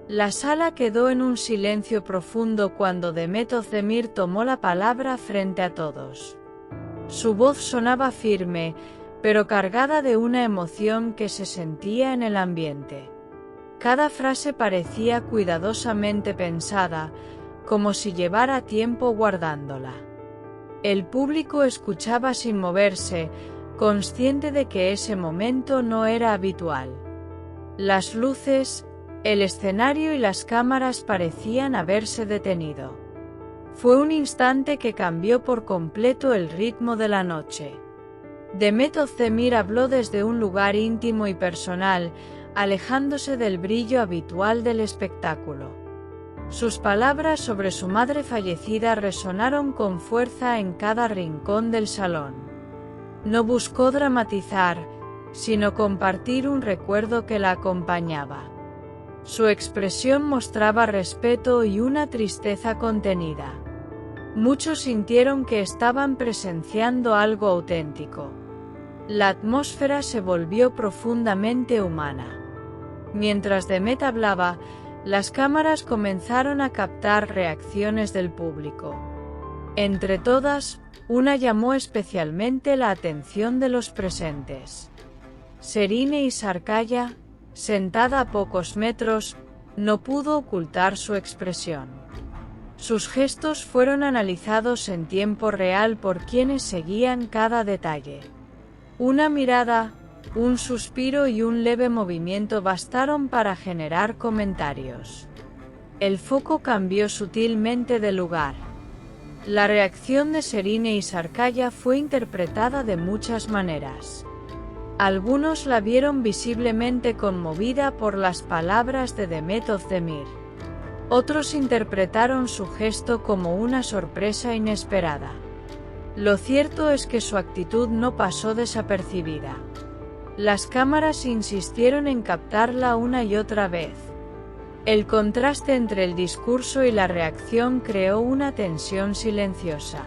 La sala quedó en un silencio profundo cuando Demet Özdemir tomó la palabra frente a todos. Su voz sonaba firme, pero cargada de una emoción que se sentía en el ambiente. Cada frase parecía cuidadosamente pensada, como si llevara tiempo guardándola. El público escuchaba sin moverse, consciente de que ese momento no era habitual. Las luces, el escenario y las cámaras parecían haberse detenido. Fue un instante que cambió por completo el ritmo de la noche. Demet Özdemir habló desde un lugar íntimo y personal, alejándose del brillo habitual del espectáculo. Sus palabras sobre su madre fallecida resonaron con fuerza en cada rincón del salón. No buscó dramatizar, sino compartir un recuerdo que la acompañaba. Su expresión mostraba respeto y una tristeza contenida. Muchos sintieron que estaban presenciando algo auténtico. La atmósfera se volvió profundamente humana. Mientras Demet hablaba, las cámaras comenzaron a captar reacciones del público. Entre todas, una llamó especialmente la atención de los presentes. Serine Isarkaya, sentada a pocos metros, no pudo ocultar su expresión. Sus gestos fueron analizados en tiempo real por quienes seguían cada detalle. Una mirada, un suspiro y un leve movimiento bastaron para generar comentarios. El foco cambió sutilmente de lugar. La reacción de Serine Isarkaya fue interpretada de muchas maneras. Algunos la vieron visiblemente conmovida por las palabras de Demet Özdemir. Otros interpretaron su gesto como una sorpresa inesperada. Lo cierto es que su actitud no pasó desapercibida. Las cámaras insistieron en captarla una y otra vez. El contraste entre el discurso y la reacción creó una tensión silenciosa.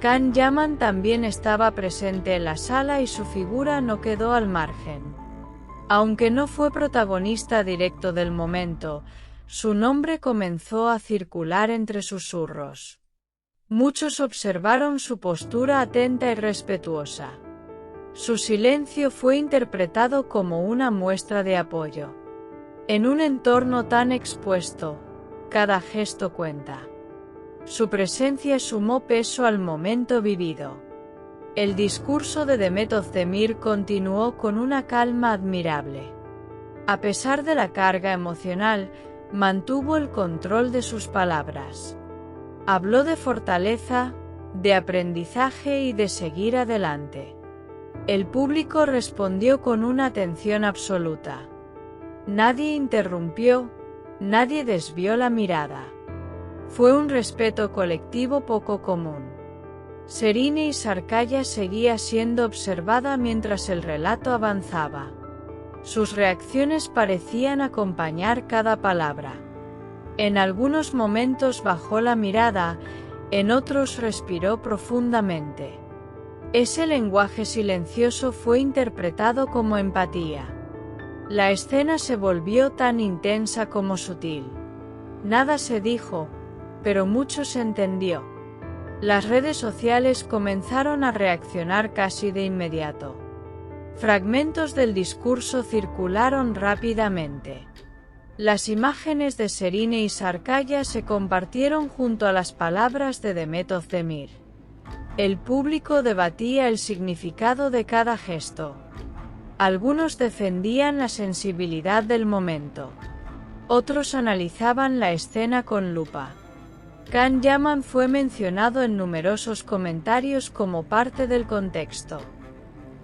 Can Yaman también estaba presente en la sala y su figura no quedó al margen. Aunque no fue protagonista directo del momento, su nombre comenzó a circular entre susurros. Muchos observaron su postura atenta y respetuosa. Su silencio fue interpretado como una muestra de apoyo. En un entorno tan expuesto, cada gesto cuenta. Su presencia sumó peso al momento vivido. El discurso de Demet Özdemir continuó con una calma admirable. A pesar de la carga emocional, mantuvo el control de sus palabras. Habló de fortaleza, de aprendizaje y de seguir adelante. El público respondió con una atención absoluta. Nadie interrumpió, nadie desvió la mirada. Fue un respeto colectivo poco común. Serine Isarkaya seguía siendo observada mientras el relato avanzaba. Sus reacciones parecían acompañar cada palabra. En algunos momentos bajó la mirada, en otros respiró profundamente. Ese lenguaje silencioso fue interpretado como empatía. La escena se volvió tan intensa como sutil. Nada se dijo, pero mucho se entendió. Las redes sociales comenzaron a reaccionar casi de inmediato. Fragmentos del discurso circularon rápidamente. Las imágenes de Serine Isarkaya se compartieron junto a las palabras de Demet Özdemir. El público debatía el significado de cada gesto. Algunos defendían la sensibilidad del momento. Otros analizaban la escena con lupa. Can Yaman fue mencionado en numerosos comentarios como parte del contexto.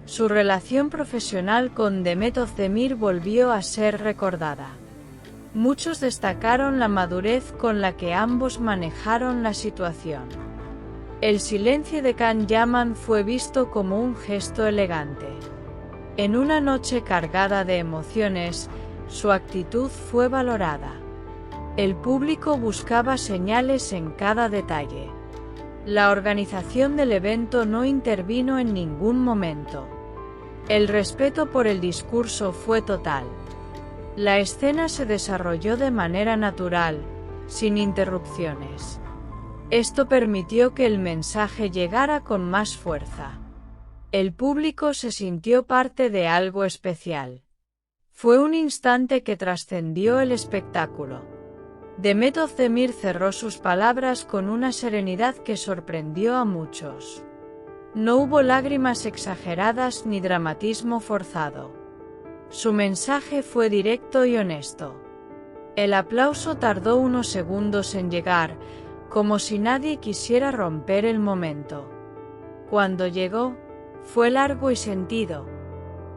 Su relación profesional con Demet Özdemir volvió a ser recordada. Muchos destacaron la madurez con la que ambos manejaron la situación. El silencio de Can Yaman fue visto como un gesto elegante. En una noche cargada de emociones, su actitud fue valorada. El público buscaba señales en cada detalle. La organización del evento no intervino en ningún momento. El respeto por el discurso fue total. La escena se desarrolló de manera natural, sin interrupciones. Esto permitió que el mensaje llegara con más fuerza. El público se sintió parte de algo especial. Fue un instante que trascendió el espectáculo. Demet Özdemir cerró sus palabras con una serenidad que sorprendió a muchos. No hubo lágrimas exageradas ni dramatismo forzado. Su mensaje fue directo y honesto. El aplauso tardó unos segundos en llegar, como si nadie quisiera romper el momento. Cuando llegó, fue largo y sentido.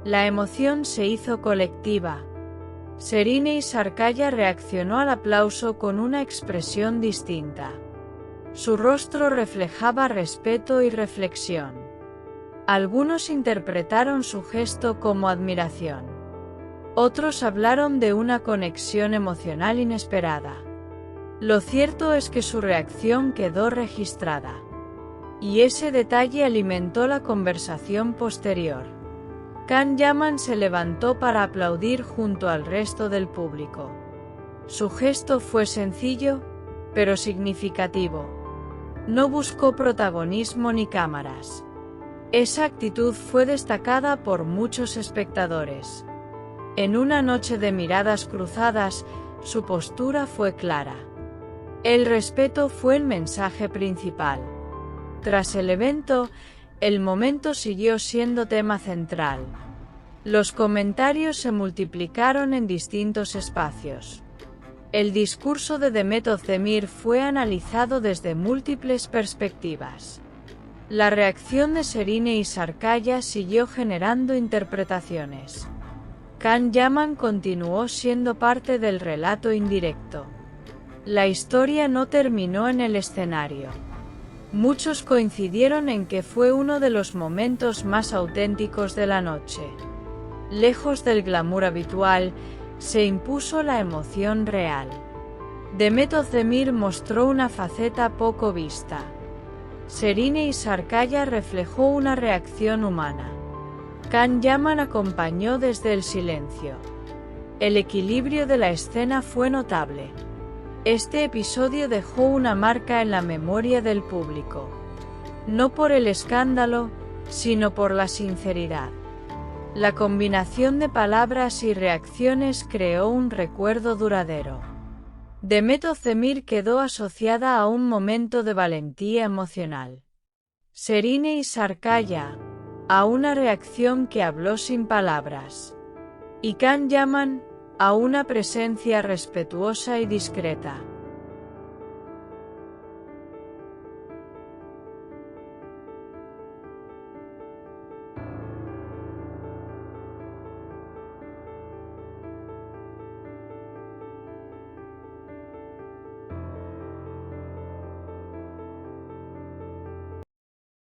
La emoción se hizo colectiva. Serine Sarkaya reaccionó al aplauso con una expresión distinta. Su rostro reflejaba respeto y reflexión. Algunos interpretaron su gesto como admiración. Otros hablaron de una conexión emocional inesperada. Lo cierto es que su reacción quedó registrada. Y ese detalle alimentó la conversación posterior. Can Yaman se levantó para aplaudir junto al resto del público. Su gesto fue sencillo, pero significativo. No buscó protagonismo ni cámaras. Esa actitud fue destacada por muchos espectadores. En una noche de miradas cruzadas, su postura fue clara. El respeto fue el mensaje principal. Tras el evento, el momento siguió siendo tema central. Los comentarios se multiplicaron en distintos espacios. El discurso de Demet Özdemir fue analizado desde múltiples perspectivas. La reacción de Serine Sarkaya siguió generando interpretaciones. Can Yaman continuó siendo parte del relato indirecto. La historia no terminó en el escenario. Muchos coincidieron en que fue uno de los momentos más auténticos de la noche. Lejos del glamour habitual, se impuso la emoción real. Demet Özdemir mostró una faceta poco vista. Serine Sarkaya reflejó una reacción humana. Can Yaman acompañó desde el silencio. El equilibrio de la escena fue notable. Este episodio dejó una marca en la memoria del público. No por el escándalo, sino por la sinceridad. La combinación de palabras y reacciones creó un recuerdo duradero. Demet Özdemir quedó asociada a un momento de valentía emocional. Serine Sarkaya, a una reacción que habló sin palabras. Y Can Yaman, a una presencia respetuosa y discreta.